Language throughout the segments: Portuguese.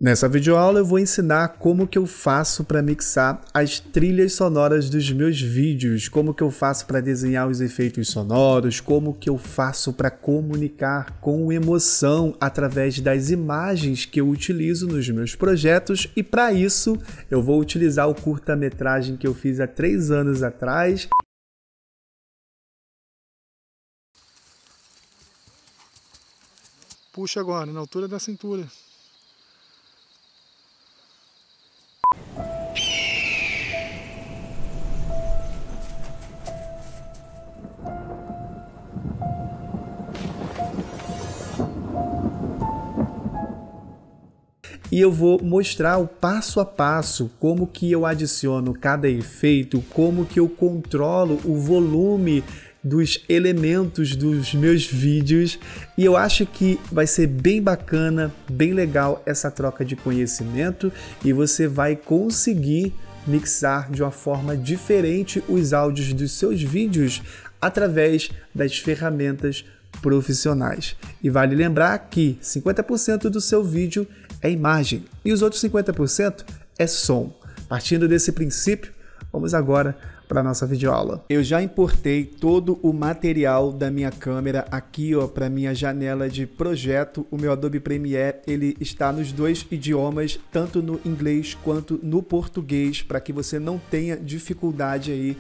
Nessa videoaula eu vou ensinar como que eu faço para mixar as trilhas sonoras dos meus vídeos, como que eu faço para desenhar os efeitos sonoros, como que eu faço para comunicar com emoção através das imagens que eu utilizo nos meus projetos, e para isso eu vou utilizar o curta-metragem que eu fiz há 3 anos atrás. Puxa agora, na altura da cintura. E eu vou mostrar o passo a passo, como que eu adiciono cada efeito, como que eu controlo o volume dos elementos dos meus vídeos, e eu acho que vai ser bem bacana, bem legal essa troca de conhecimento, e você vai conseguir mixar de uma forma diferente os áudios dos seus vídeos através das ferramentas profissionais. E vale lembrar que 50% do seu vídeo é imagem e os outros 50% é som. Partindo desse princípio, vamos agora para a nossa videoaula. Eu já importei todo o material da minha câmera aqui, ó, para minha janela de projeto. O meu Adobe Premiere, ele está nos 2 idiomas, tanto no inglês quanto no português, para que você não tenha dificuldade aí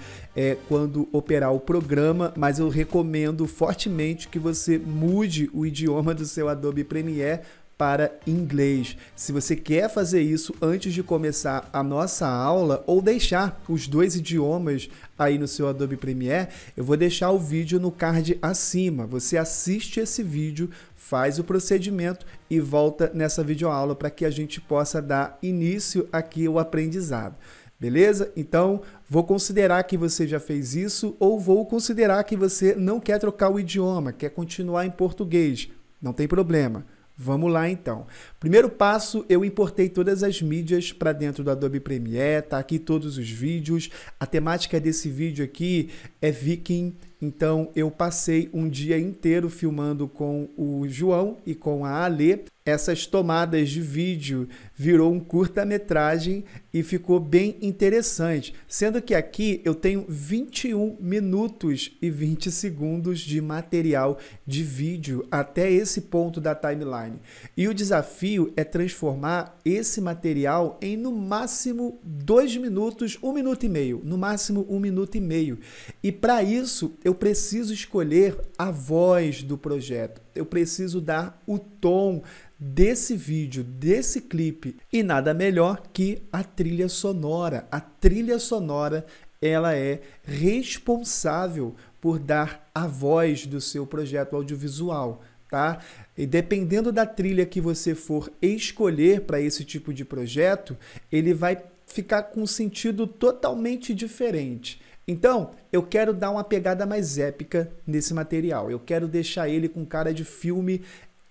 quando operar o programa, mas eu recomendo fortemente que você mude o idioma do seu Adobe Premiere para inglês. Se você quer fazer isso antes de começar a nossa aula, ou deixar os 2 idiomas aí no seu Adobe Premiere, eu vou deixar o vídeo no card acima. Você assiste esse vídeo, faz o procedimento e volta nessa videoaula para que a gente possa dar início aqui ao aprendizado. Beleza? Então, vou considerar que você já fez isso, ou vou considerar que você não quer trocar o idioma, quer continuar em português. Não tem problema. Vamos lá então. Primeiro passo, eu importei todas as mídias para dentro do Adobe Premiere, tá aqui todos os vídeos. A temática desse vídeo aqui é Viking, então eu passei um dia inteiro filmando com o João e com a Ale. Essas tomadas de vídeo virou um curta-metragem e ficou bem interessante, sendo que aqui eu tenho 21 minutos e 20 segundos de material de vídeo até esse ponto da timeline. E o desafio é transformar esse material em no máximo 2 minutos, 1 minuto e meio, no máximo 1 minuto e meio. E para isso eu preciso escolher a voz do projeto, eu preciso dar o tom desse vídeo, desse clipe, e nada melhor que a trilha sonora. A trilha sonora, ela é responsável por dar a voz do seu projeto audiovisual, tá? E dependendo da trilha que você for escolher para esse tipo de projeto, ele vai ficar com um sentido totalmente diferente. Então, eu quero dar uma pegada mais épica nesse material. Eu quero deixar ele com cara de filme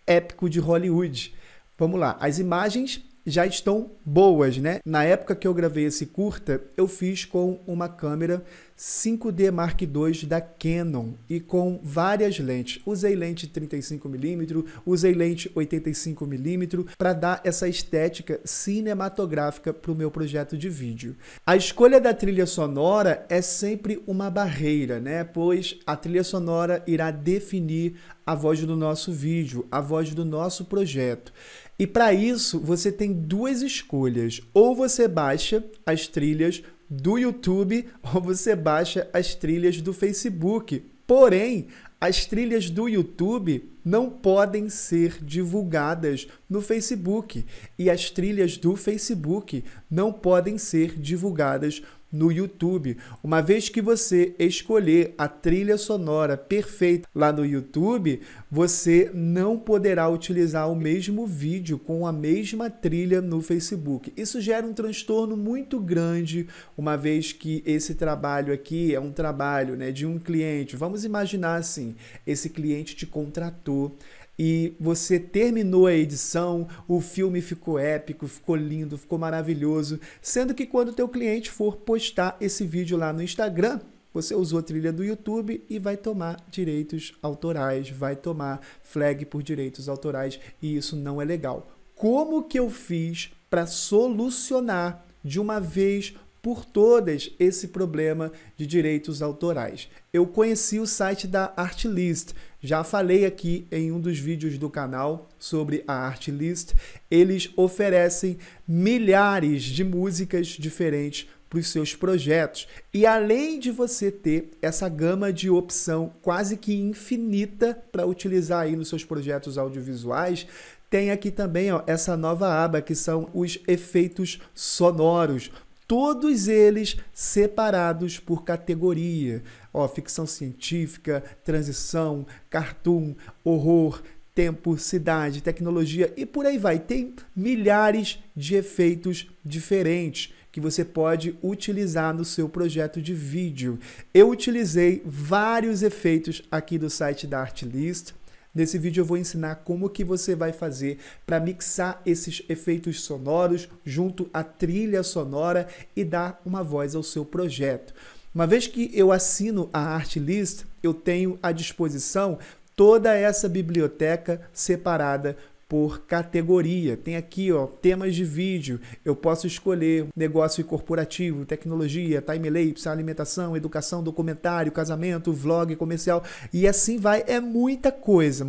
épico de Hollywood. Vamos lá, as imagens já estão boas, né? Na época que eu gravei esse curta, eu fiz com uma câmera 5D Mark II da Canon e com várias lentes. Usei lente 35mm, usei lente 85mm para dar essa estética cinematográfica para o meu projeto de vídeo. A escolha da trilha sonora é sempre uma barreira, né? Pois a trilha sonora irá definir a voz do nosso vídeo, a voz do nosso projeto. E para isso, você tem 2 escolhas. Ou você baixa as trilhas do YouTube, ou você baixa as trilhas do Facebook. Porém, as trilhas do YouTube não podem ser divulgadas no Facebook. E as trilhas do Facebook não podem ser divulgadas no YouTube. Uma vez que você escolher a trilha sonora perfeita lá no YouTube, você não poderá utilizar o mesmo vídeo com a mesma trilha no Facebook. Isso gera um transtorno muito grande, uma vez que esse trabalho aqui é um trabalho, né, de um cliente. Vamos imaginar assim, esse cliente te contratou e você terminou a edição, o filme ficou épico, ficou lindo, ficou maravilhoso, sendo que quando o teu cliente for postar esse vídeo lá no Instagram, você usou a trilha do YouTube e vai tomar direitos autorais, vai tomar flag por direitos autorais, e isso não é legal. como que eu fiz para solucionar de uma vez por todas esse problema de direitos autorais. Eu conheci o site da Artlist, já falei aqui em um dos vídeos do canal sobre a Artlist. Eles oferecem milhares de músicas diferentes para os seus projetos. E além de você ter essa gama de opção quase que infinita para utilizar aí nos seus projetos audiovisuais, tem aqui também essa nova aba que são os efeitos sonoros. Todos eles separados por categoria. Ficção científica, transição, cartoon, horror, tempo, cidade, tecnologia e por aí vai. Tem milhares de efeitos diferentes que você pode utilizar no seu projeto de vídeo. Eu utilizei vários efeitos aqui do site da Artlist. Nesse vídeo eu vou ensinar como que você vai fazer para mixar esses efeitos sonoros junto à trilha sonora e dar uma voz ao seu projeto. Uma vez que eu assino a Artlist, eu tenho à disposição toda essa biblioteca separada por categoria. Tem aqui, temas de vídeo. Eu posso escolher negócio corporativo, tecnologia, time-lapse, alimentação, educação, documentário, casamento, vlog, comercial e assim vai. É muita coisa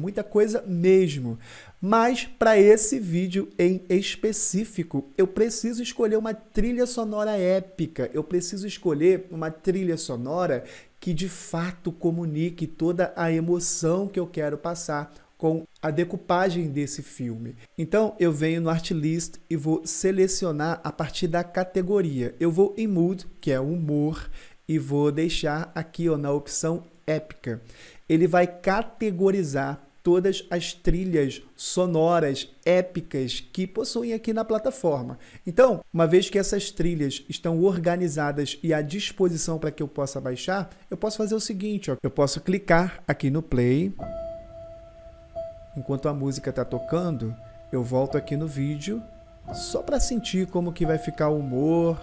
mesmo. Mas para esse vídeo em específico, eu preciso escolher uma trilha sonora épica. Eu preciso escolher uma trilha sonora que de fato comunique toda a emoção que eu quero passar com a decupagem desse filme. Então, eu venho no Artlist e vou selecionar a partir da categoria. Eu vou em Mood, que é humor, e vou deixar aqui na opção épica. Ele vai categorizar todas as trilhas sonoras épicas que possuem aqui na plataforma. Então, uma vez que essas trilhas estão organizadas e à disposição para que eu possa baixar, eu posso fazer o seguinte, eu posso clicar aqui no play. Enquanto a música está tocando, eu volto aqui no vídeo só para sentir como que vai ficar o humor.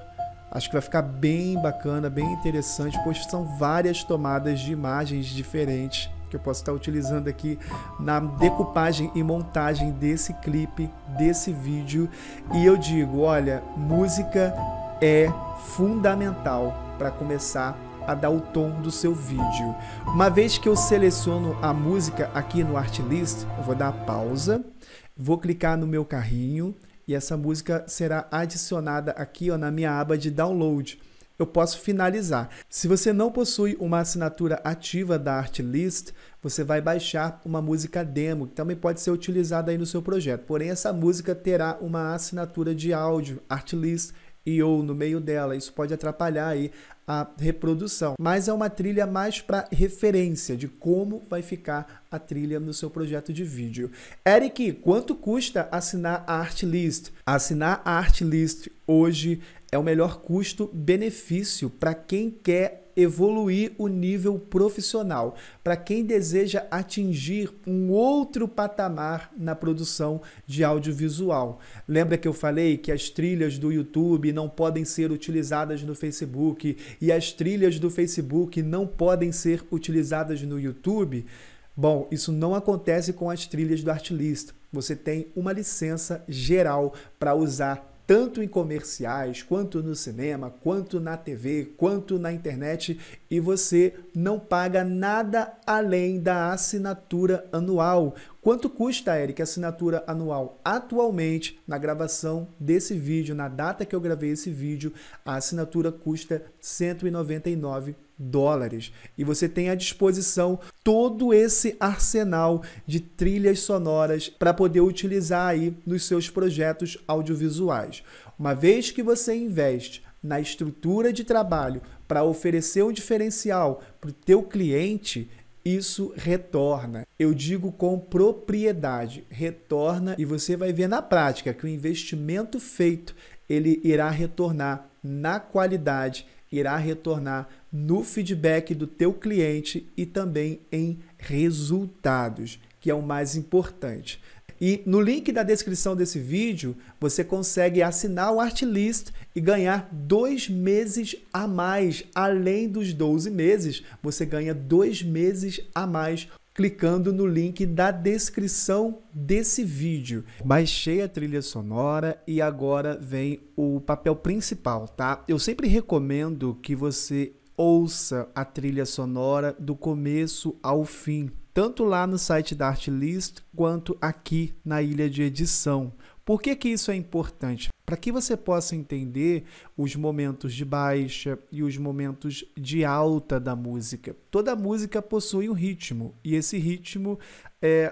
Acho que vai ficar bem bacana, bem interessante, pois são várias tomadas de imagens diferentes que eu posso estar utilizando aqui na decupagem e montagem desse clipe, desse vídeo. E eu digo, olha, música é fundamental para começar a dar o tom do seu vídeo. Uma vez que eu seleciono a música aqui no Artlist, eu vou dar pausa, vou clicar no meu carrinho e essa música será adicionada aqui na minha aba de download. Eu posso finalizar. Se você não possui uma assinatura ativa da Artlist, você vai baixar uma música demo, que também pode ser utilizada aí no seu projeto. Porém, essa música terá uma assinatura de áudio, Artlist ou no meio dela. Isso pode atrapalhar aí a reprodução, mas é uma trilha mais para referência de como vai ficar a trilha no seu projeto de vídeo. Eric, quanto custa assinar a Artlist? Assinar a Artlist hoje é o melhor custo-benefício para quem quer evoluir o nível profissional, para quem deseja atingir um outro patamar na produção de audiovisual. Lembra que eu falei que as trilhas do YouTube não podem ser utilizadas no Facebook e as trilhas do Facebook não podem ser utilizadas no YouTube? Bom, isso não acontece com as trilhas do Artlist. Você tem uma licença geral para usar tanto em comerciais, quanto no cinema, quanto na TV, quanto na internet, e você não paga nada além da assinatura anual. Quanto custa, Eric, a assinatura anual? Atualmente, na gravação desse vídeo, na data que eu gravei esse vídeo, a assinatura custa $199. E você tem à disposição todo esse arsenal de trilhas sonoras para poder utilizar aí nos seus projetos audiovisuais. Uma vez que você investe na estrutura de trabalho para oferecer um diferencial para o teu cliente, isso retorna. Eu digo com propriedade, retorna, e você vai ver na prática que o investimento feito, ele irá retornar na qualidade, irá retornar no feedback do teu cliente e também em resultados, que é o mais importante. E no link da descrição desse vídeo, você consegue assinar o Artlist e ganhar 2 meses a mais. Além dos 12 meses, você ganha 2 meses a mais clicando no link da descrição desse vídeo. Baixei a trilha sonora e agora vem o papel principal, tá? Eu sempre recomendo que você ouça a trilha sonora do começo ao fim, tanto lá no site da Artlist quanto aqui na ilha de edição. Por que que isso é importante? Para que você possa entender os momentos de baixa e os momentos de alta da música. Toda música possui um ritmo, e esse ritmo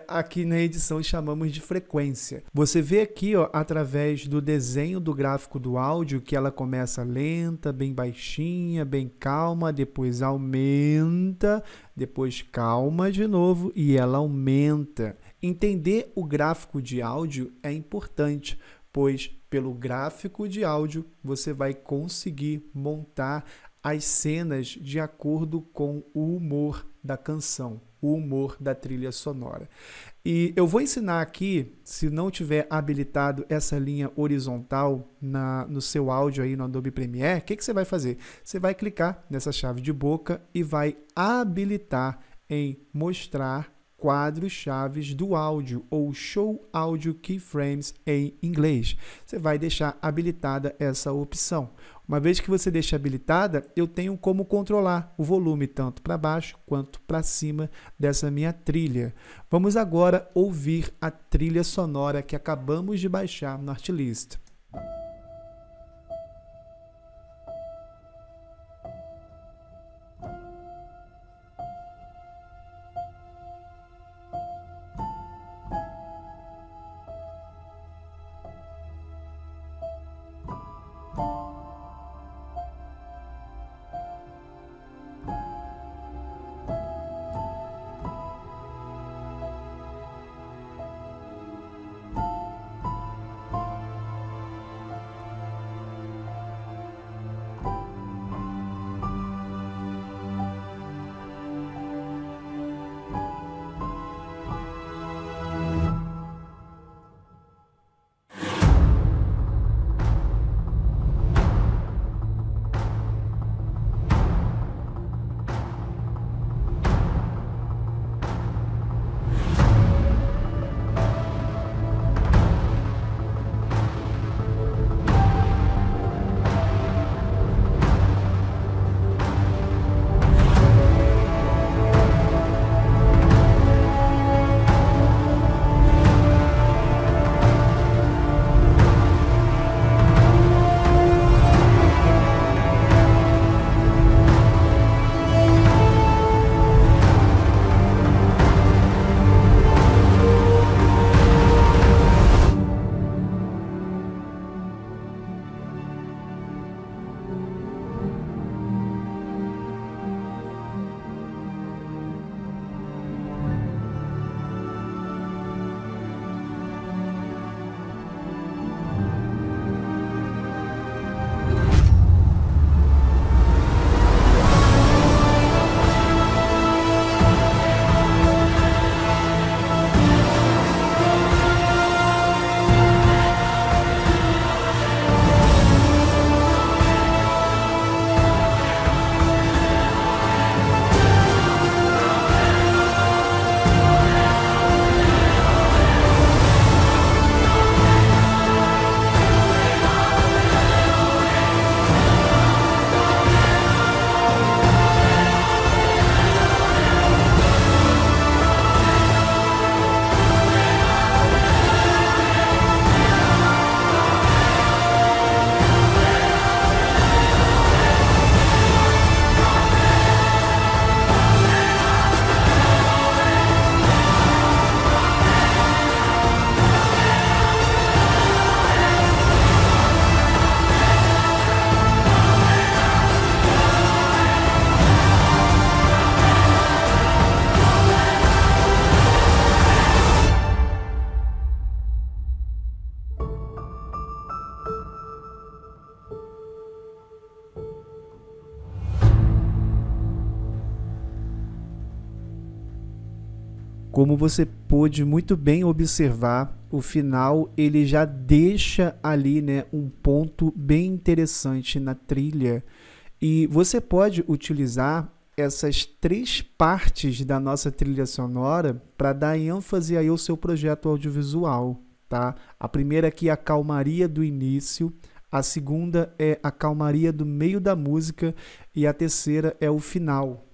aqui na edição chamamos de frequência. Você vê aqui, ó, através do desenho do gráfico do áudio, que ela começa lenta, bem baixinha, bem calma, depois aumenta, depois calma de novo e ela aumenta. Entender o gráfico de áudio é importante, pois pelo gráfico de áudio você vai conseguir montar as cenas de acordo com o humor da canção, o humor da trilha sonora. E eu vou ensinar aqui, se não tiver habilitado essa linha horizontal no seu áudio aí no Adobe Premiere, o que você vai fazer? Você vai clicar nessa chave de boca e vai habilitar em mostrar quadros chaves do áudio, ou Show Audio Keyframes em inglês. Você vai deixar habilitada essa opção. Uma vez que você deixa habilitada, eu tenho como controlar o volume tanto para baixo quanto para cima dessa minha trilha. Vamos agora ouvir a trilha sonora que acabamos de baixar no Artlist. Como você pôde muito bem observar, o final ele já deixa ali, né, um ponto bem interessante na trilha. E você pode utilizar essas 3 partes da nossa trilha sonora para dar ênfase aí ao seu projeto audiovisual, tá? A primeira aqui é a calmaria do início, a segunda é a calmaria do meio da música e a terceira é o final.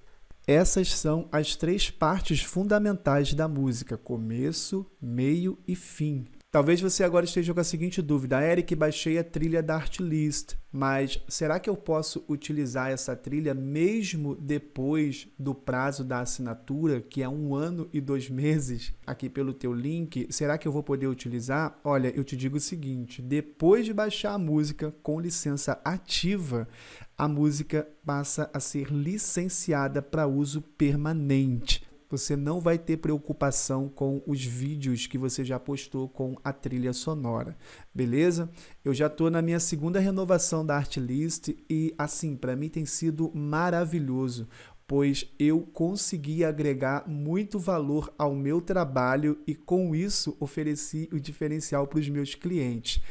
Essas são as 3 partes fundamentais da música: começo, meio e fim. Talvez você agora esteja com a seguinte dúvida: Eric, baixei a trilha da Artlist, mas será que eu posso utilizar essa trilha mesmo depois do prazo da assinatura, que é 1 ano e 2 meses, aqui pelo teu link? Será que eu vou poder utilizar? Olha, eu te digo o seguinte: depois de baixar a música com licença ativa, a música passa a ser licenciada para uso permanente. Você não vai ter preocupação com os vídeos que você já postou com a trilha sonora, beleza? Eu já estou na minha 2ª renovação da Artlist e, assim, para mim tem sido maravilhoso, pois eu consegui agregar muito valor ao meu trabalho e, com isso, ofereci o diferencial para os meus clientes.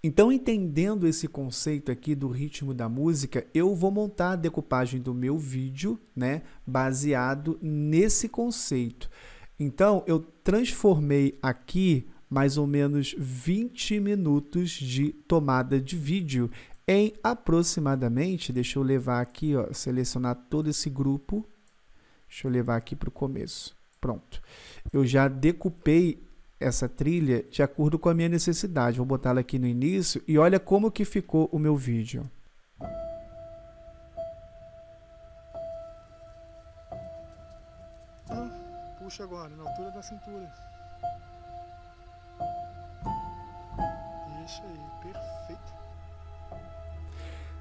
Então, entendendo esse conceito aqui do ritmo da música, eu vou montar a decupagem do meu vídeo, né, baseado nesse conceito. Então, eu transformei aqui mais ou menos 20 minutos de tomada de vídeo em aproximadamente, deixa eu levar aqui, ó, selecionar todo esse grupo, deixa eu levar aqui para o começo. Pronto. Eu já decupei essa trilha de acordo com a minha necessidade. Vou botar ela aqui no início e olha como que ficou o meu vídeo. Puxa agora, na altura da cintura. Isso aí, perfeito.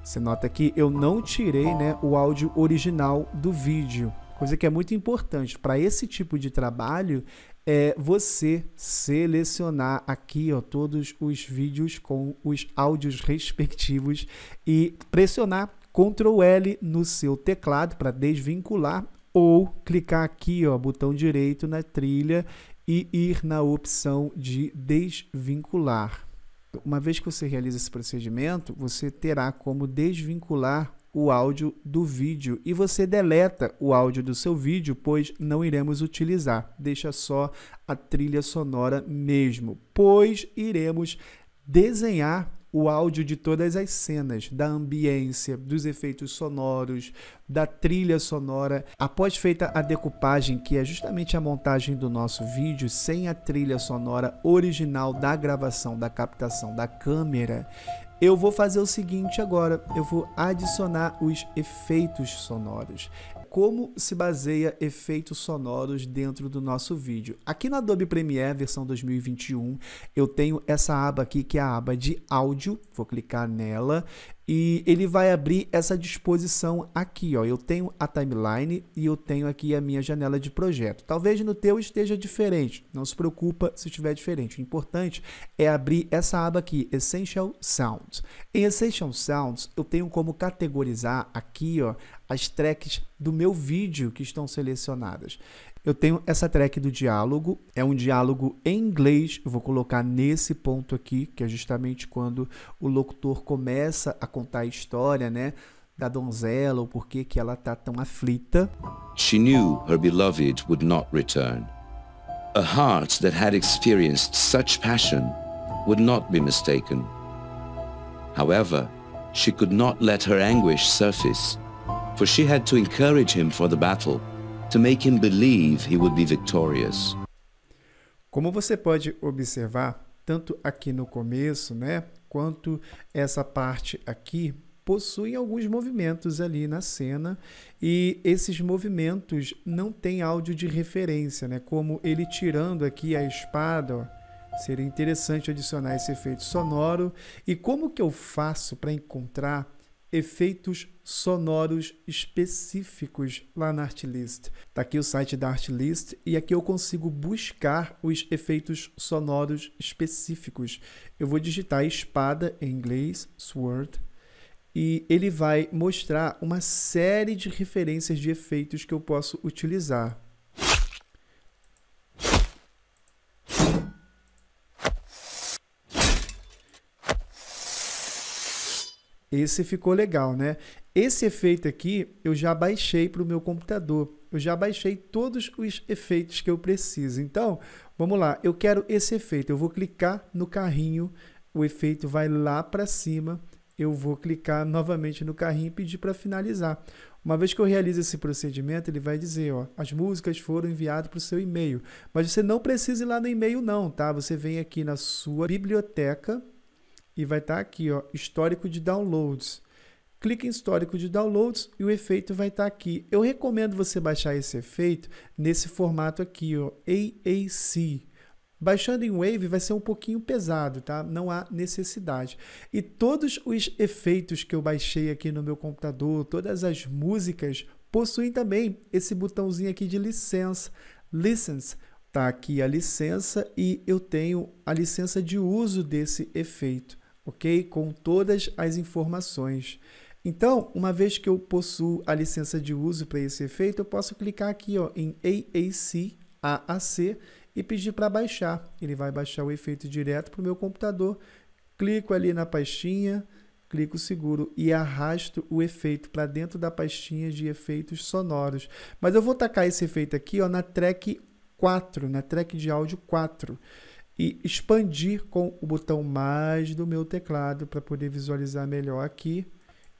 Você nota que eu não tirei, né, o áudio original do vídeo, coisa que é muito importante para esse tipo de trabalho. É você selecionar aqui, ó, todos os vídeos com os áudios respectivos e pressionar Ctrl L no seu teclado para desvincular ou clicar aqui, ó, botão direito na trilha e ir na opção de desvincular. Uma vez que você realiza esse procedimento, você terá como desvincular o áudio do vídeo e você deleta o áudio do seu vídeo, pois não iremos utilizar. Deixa só a trilha sonora mesmo, pois iremos desenhar o áudio de todas as cenas, da ambiência, dos efeitos sonoros, da trilha sonora. Após feita a decupagem, que é justamente a montagem do nosso vídeo, sem a trilha sonora original da gravação, da captação da câmera, eu vou fazer o seguinte agora, eu vou adicionar os efeitos sonoros. Como se baseia efeitos sonoros dentro do nosso vídeo? Aqui no Adobe Premiere, versão 2021, eu tenho essa aba aqui, que é a aba de áudio. Vou clicar nela e ele vai abrir essa disposição aqui, ó. Eu tenho a timeline e eu tenho aqui a minha janela de projeto. Talvez no teu esteja diferente, não se preocupa se estiver diferente. O importante é abrir essa aba aqui, Essential Sounds. Em Essential Sounds, eu tenho como categorizar aqui, ó, as tracks do meu vídeo que estão selecionadas. Eu tenho essa track do diálogo, é um diálogo em inglês, eu vou colocar nesse ponto aqui, que é justamente quando o locutor começa a contar a história, né, da donzela, ou por que ela está tão aflita. She knew her beloved would not return. A heart that had experienced such passion would not be mistaken. However, she could not let her anguish surface, for she had to encourage him for the battle, to make him believe he would be victorious. Como você pode observar, tanto aqui no começo, né, quanto essa parte aqui, possuem alguns movimentos ali na cena e esses movimentos não têm áudio de referência, né, como ele tirando aqui a espada, ó. Seria interessante adicionar esse efeito sonoro. E como que eu faço para encontrar efeitos sonoros específicos lá na Artlist? Está aqui o site da Artlist e aqui eu consigo buscar os efeitos sonoros específicos. Eu vou digitar espada em inglês, sword, e ele vai mostrar uma série de referências de efeitos que eu posso utilizar. Esse ficou legal, né? Esse efeito aqui eu já baixei para o meu computador. Eu já baixei todos os efeitos que eu preciso. Então, vamos lá. Eu quero esse efeito. Eu vou clicar no carrinho. O efeito vai lá para cima. Eu vou clicar novamente no carrinho e pedir para finalizar. Uma vez que eu realizo esse procedimento, ele vai dizer, ó, as músicas foram enviadas para o seu e-mail. Mas você não precisa ir lá no e-mail não, tá? Você vem aqui na sua biblioteca e vai estar aqui, ó, histórico de downloads. Clique em histórico de downloads e o efeito vai estar aqui. Eu recomendo você baixar esse efeito nesse formato aqui, ó, AAC. Baixando em Wave vai ser um pouquinho pesado, tá? Não há necessidade. E todos os efeitos que eu baixei aqui no meu computador, todas as músicas, possuem também esse botãozinho aqui de licença. License. Tá aqui a licença e eu tenho a licença de uso desse efeito, ok? Com todas as informações. Então, uma vez que eu possuo a licença de uso para esse efeito, eu posso clicar aqui, ó, em AAC, e pedir para baixar. Ele vai baixar o efeito direto para o meu computador. Clico ali na pastinha, clico seguro e arrasto o efeito para dentro da pastinha de efeitos sonoros. Mas eu vou tacar esse efeito aqui, ó, na track 4, na track de áudio 4. E expandir com o botão mais do meu teclado para poder visualizar melhor aqui.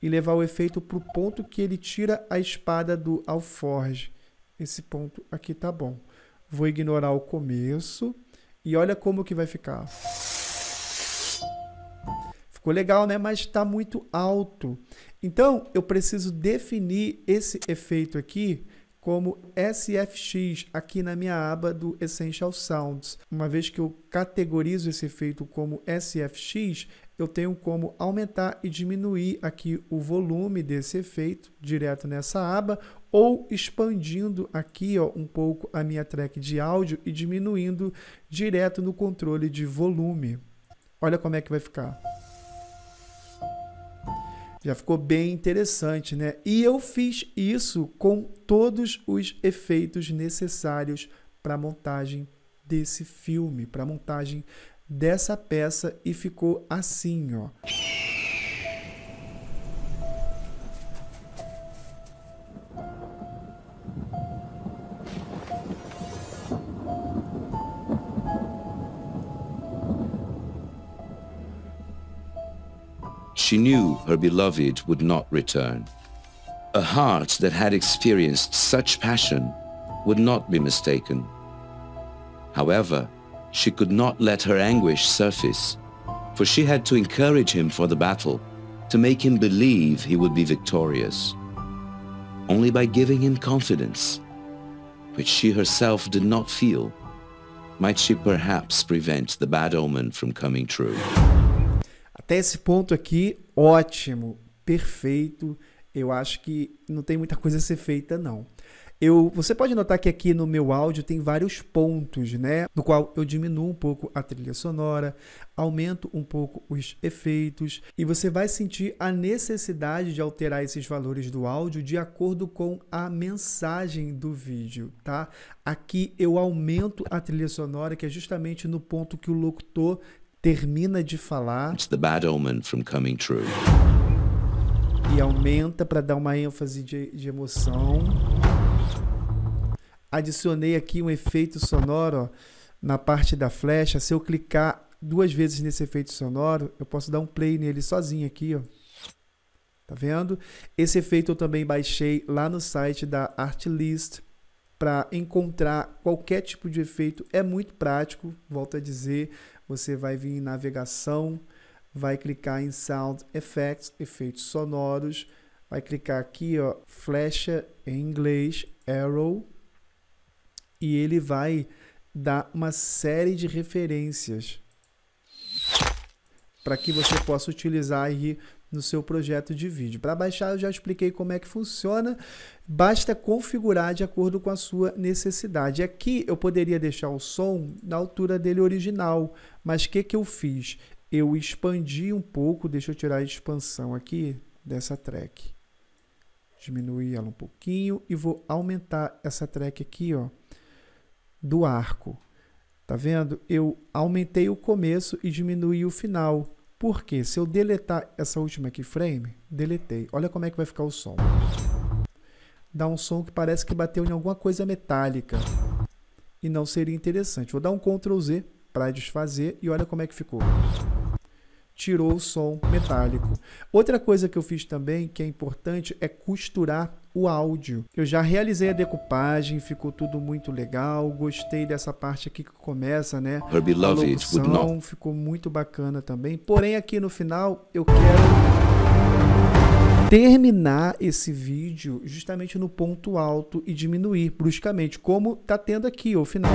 E levar o efeito para o ponto que ele tira a espada do alforge. Esse ponto aqui tá bom. Vou ignorar o começo e olha como que vai ficar. Ficou legal, né? Mas está muito alto. Então, eu preciso definir esse efeito aqui como SFX aqui na minha aba do Essential Sounds. Uma vez que eu categorizo esse efeito como SFX, eu tenho como aumentar e diminuir aqui o volume desse efeito direto nessa aba ou expandindo aqui, ó, um pouco a minha track de áudio e diminuindo direto no controle de volume. Olha como é que vai ficar. Já ficou bem interessante, né? E eu fiz isso com todos os efeitos necessários para a montagem desse filme, para a montagem dessa peça e ficou assim, ó. She knew her beloved would not return. A heart that had experienced such passion would not be mistaken. However, she could not let her anguish surface, for she had to encourage him for the battle, to make him believe he would be victorious. Only by giving him confidence, which she herself did not feel, might she perhaps prevent the bad omen from coming true. Até esse ponto aqui, ótimo, perfeito. Eu acho que não tem muita coisa a ser feita, não. Você pode notar que aqui no meu áudio tem vários pontos, né? No qual eu diminuo um pouco a trilha sonora, aumento um pouco os efeitos e você vai sentir a necessidade de alterar esses valores do áudio de acordo com a mensagem do vídeo, tá? Aqui eu aumento a trilha sonora, que é justamente no ponto que o locutor termina de falar. It's the bad omen from coming true. E aumenta para dar uma ênfase de emoção. Adicionei aqui um efeito sonoro ó, na parte da flecha. Se eu clicar 2 vezes nesse efeito sonoro, eu posso dar um play nele sozinho aqui, ó. Tá vendo? Esse efeito eu também baixei lá no site da Artlist para encontrar qualquer tipo de efeito. É muito prático, volto a dizer. Você vai vir em navegação, vai clicar em Sound Effects, efeitos sonoros, vai clicar aqui, ó, flecha em inglês, arrow, e ele vai dar uma série de referências para que você possa utilizar aí no seu projeto de vídeo. Para baixar, eu já expliquei como é que funciona, basta configurar de acordo com a sua necessidade. Aqui eu poderia deixar o som na altura dele original, mas o que eu fiz? Eu expandi um pouco, deixa eu tirar a expansão aqui dessa track. Diminuir ela um pouquinho e vou aumentar essa track aqui, ó, do arco. Tá vendo? Eu aumentei o começo e diminuí o final. Porque se eu deletar essa última keyframe, deletei. Olha como é que vai ficar o som. Dá um som que parece que bateu em alguma coisa metálica. E não seria interessante. Vou dar um Ctrl Z para desfazer e olha como é que ficou. Tirou o som metálico. Outra coisa que eu fiz também, que é importante, é costurar o áudio. Eu já realizei a decupagem, ficou tudo muito legal. Gostei dessa parte aqui que começa, né? Her beloved would not. Ficou muito bacana também. Porém, aqui no final, eu quero terminar esse vídeo justamente no ponto alto e diminuir bruscamente, como tá tendo aqui o final.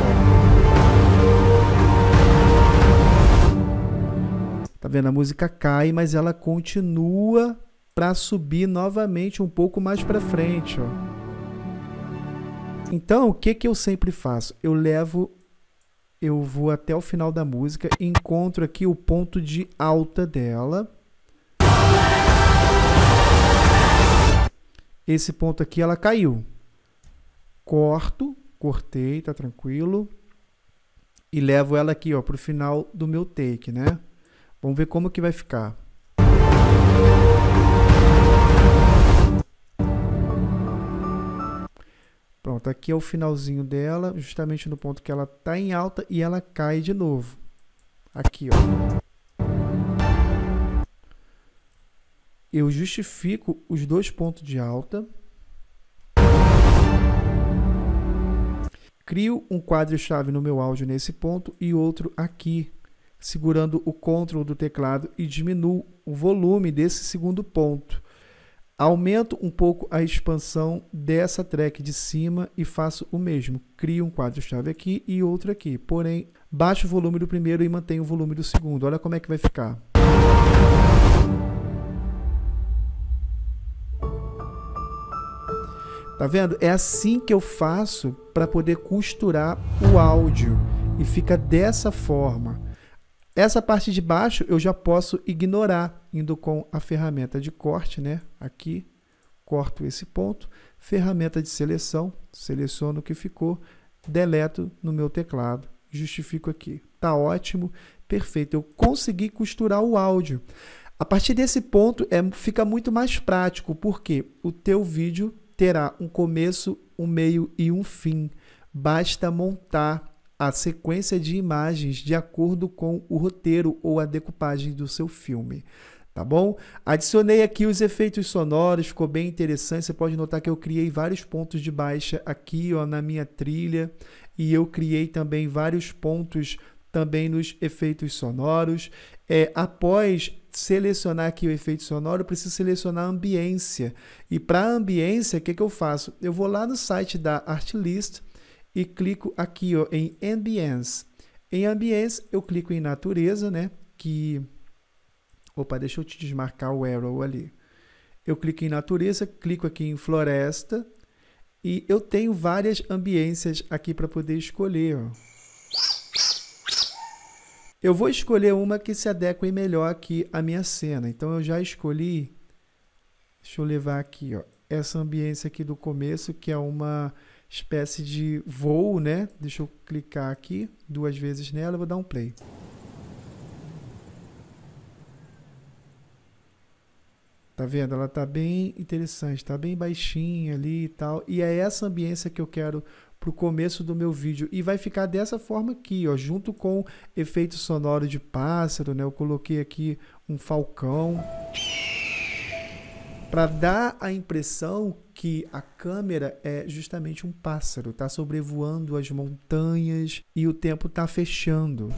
Tá vendo? A música cai, mas ela continua para subir novamente um pouco mais para frente, ó. Então, o que que eu sempre faço? Eu vou até o final da música, encontro aqui o ponto de alta dela. Esse ponto aqui ela caiu. Cortei, tá tranquilo. E levo ela aqui, ó, pro final do meu take, né? Vamos ver como que vai ficar. Pronto, aqui é o finalzinho dela, justamente no ponto que ela tá em alta e ela cai de novo. Aqui, ó. Eu justifico os dois pontos de alta. Crio um quadro-chave no meu áudio nesse ponto e outro aqui, segurando o Ctrl do teclado e diminuo o volume desse segundo ponto. Aumento um pouco a expansão dessa track de cima e faço o mesmo. Crio um quadro-chave aqui e outro aqui. Porém, baixo o volume do primeiro e mantenho o volume do segundo. Olha como é que vai ficar. Tá vendo? É assim que eu faço para poder costurar o áudio. E fica dessa forma. Essa parte de baixo eu já posso ignorar, indo com a ferramenta de corte, né? Aqui, corto esse ponto. Ferramenta de seleção, seleciono o que ficou, deleto no meu teclado, justifico aqui. Tá ótimo, perfeito. Eu consegui costurar o áudio. A partir desse ponto fica muito mais prático, porque o teu vídeo terá um começo, um meio e um fim. Basta montar a sequência de imagens de acordo com o roteiro ou a decupagem do seu filme, tá bom? Adicionei aqui os efeitos sonoros, ficou bem interessante. Você pode notar que eu criei vários pontos de baixa aqui, ó, na minha trilha, e eu criei também vários pontos também nos efeitos sonoros. Após selecionar aqui o efeito sonoro, eu preciso selecionar a ambiência. E para a ambiência, o que eu faço? Eu vou lá no site da Artlist e clico aqui, ó, em Ambience. Em Ambience, eu clico em Natureza, né? Opa, deixa eu te desmarcar o arrow ali. Eu clico em Natureza, clico aqui em Floresta e eu tenho várias ambiências aqui para poder escolher, ó. Eu vou escolher uma que se adeque melhor aqui à minha cena. Então, eu já escolhi, deixa eu levar aqui, ó, essa ambiência aqui do começo, que é uma espécie de voo, né? Deixa eu clicar aqui 2 vezes nela, vou dar um play. Tá vendo? Ela tá bem interessante, tá bem baixinha ali e tal. E é essa ambiência que eu quero pro começo do meu vídeo. E vai ficar dessa forma aqui, ó, junto com efeito sonoro de pássaro, né? Eu coloquei aqui um falcão para dar a impressão que a câmera é justamente um pássaro, tá sobrevoando as montanhas e o tempo tá fechando.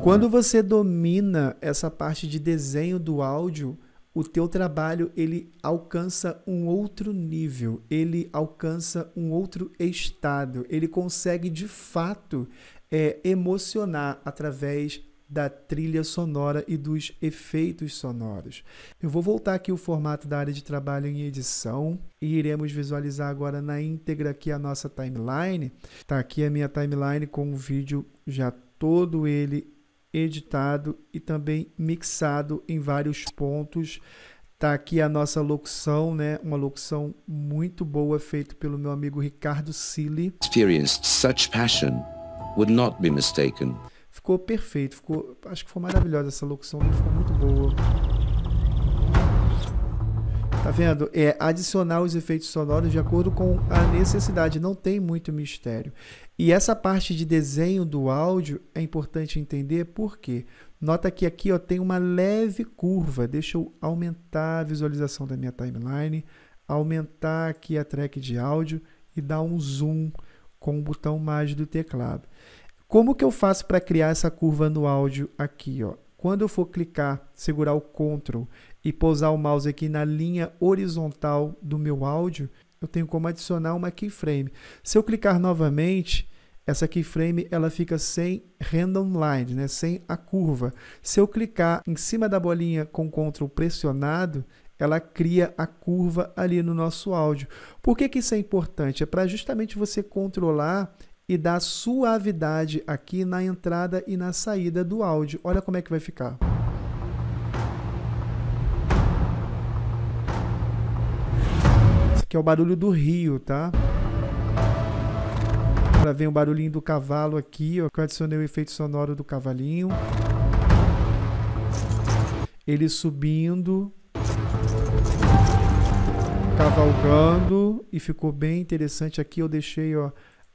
Quando você domina essa parte de desenho do áudio, o teu trabalho ele alcança um outro nível, ele alcança um outro estado, ele consegue de fato emocionar através da trilha sonora e dos efeitos sonoros. Eu vou voltar aqui o formato da área de trabalho em edição e iremos visualizar agora na íntegra aqui a nossa timeline. Tá aqui a minha timeline com o vídeo já todo ele editado e também mixado em vários pontos. Tá aqui a nossa locução, né? Uma locução muito boa feita pelo meu amigo Ricardo Cili. Experienced such passion would not be mistaken. Ficou perfeito, acho que foi maravilhosa essa locução, ficou muito boa. Tá vendo? É adicionar os efeitos sonoros de acordo com a necessidade, não tem muito mistério. E essa parte de desenho do áudio é importante entender por quê. Nota que aqui ó, tem uma leve curva, deixa eu aumentar a visualização da minha timeline, aumentar aqui a track de áudio e dar um zoom com o botão mais do teclado. Como que eu faço para criar essa curva no áudio aqui? Ó? Quando eu for clicar, segurar o Ctrl e pousar o mouse aqui na linha horizontal do meu áudio, eu tenho como adicionar uma keyframe. Se eu clicar novamente, essa keyframe ela fica sem random line, né? Sem a curva. Se eu clicar em cima da bolinha com Ctrl pressionado, ela cria a curva ali no nosso áudio. Por que isso é importante? É para justamente você controlar e dar suavidade aqui na entrada e na saída do áudio. Olha como é que vai ficar. Esse aqui é o barulho do rio, tá? Agora vem o barulhinho do cavalo aqui, ó, que eu adicionei o efeito sonoro do cavalinho. Ele subindo, cavalgando, e ficou bem interessante. Aqui eu deixei ó,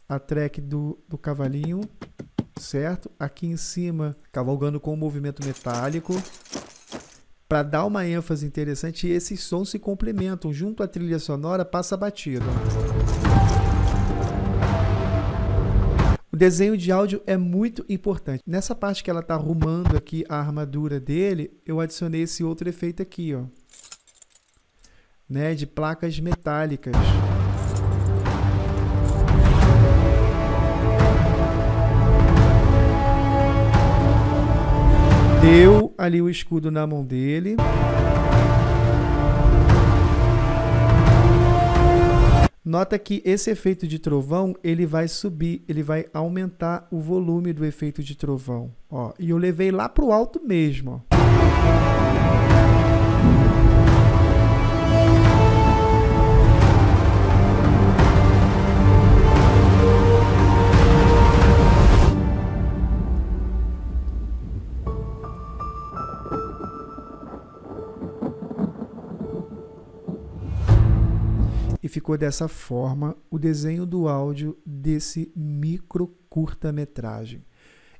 a track do cavalinho, certo? Aqui em cima, cavalgando com o movimento metálico. Para dar uma ênfase interessante, esses sons se complementam. Junto à trilha sonora, passa a batida. O desenho de áudio é muito importante. Nessa parte que ela está arrumando aqui a armadura dele, eu adicionei esse outro efeito aqui, ó, né, de placas metálicas. Deu ali o escudo na mão dele. Nota que esse efeito de trovão, ele vai subir, ele vai aumentar o volume do efeito de trovão. Ó, e eu levei lá para o alto mesmo. Ó. E ficou dessa forma o desenho do áudio desse micro curta-metragem.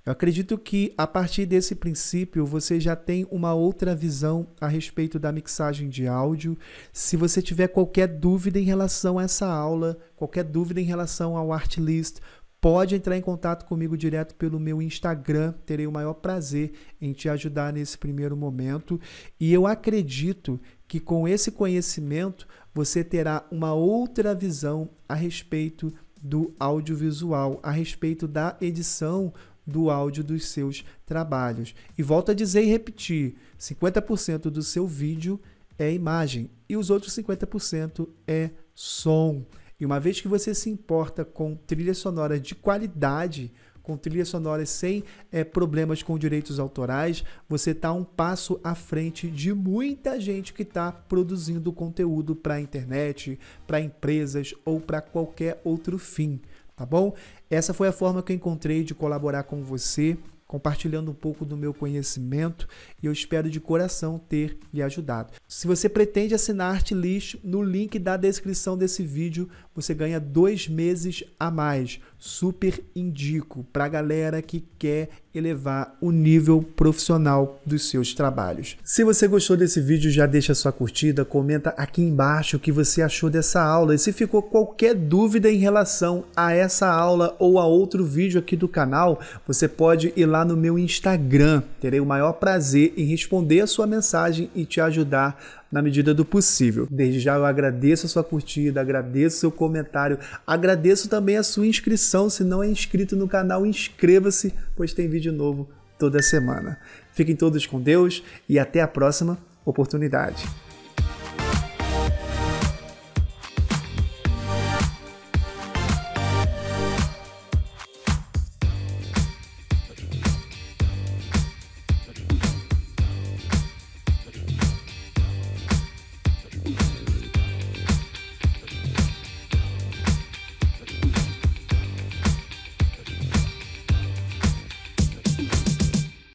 Eu acredito que a partir desse princípio você já tem uma outra visão a respeito da mixagem de áudio. Se você tiver qualquer dúvida em relação a essa aula, qualquer dúvida em relação ao Artlist, pode entrar em contato comigo direto pelo meu Instagram. Terei o maior prazer em te ajudar nesse primeiro momento. E eu acredito que com esse conhecimento você terá uma outra visão a respeito do audiovisual, a respeito da edição do áudio dos seus trabalhos. E volto a dizer e repetir, 50% do seu vídeo é imagem e os outros 50% é som. E uma vez que você se importa com trilha sonora de qualidade, com trilhas sonoras sem problemas com direitos autorais, você está um passo à frente de muita gente que está produzindo conteúdo para a internet, para empresas ou para qualquer outro fim, tá bom? Essa foi a forma que eu encontrei de colaborar com você, compartilhando um pouco do meu conhecimento, e eu espero de coração ter lhe ajudado. Se você pretende assinar Artlist, no link da descrição desse vídeo você ganha 2 meses a mais. Super indico para a galera que quer elevar o nível profissional dos seus trabalhos. Se você gostou desse vídeo, já deixa sua curtida, comenta aqui embaixo o que você achou dessa aula, e se ficou qualquer dúvida em relação a essa aula ou a outro vídeo aqui do canal, você pode ir lá no meu Instagram. Terei o maior prazer em responder a sua mensagem e te ajudar na medida do possível. Desde já eu agradeço a sua curtida, agradeço o seu comentário, agradeço também a sua inscrição. Se não é inscrito no canal, inscreva-se, pois tem vídeo novo toda semana. Fiquem todos com Deus e até a próxima oportunidade.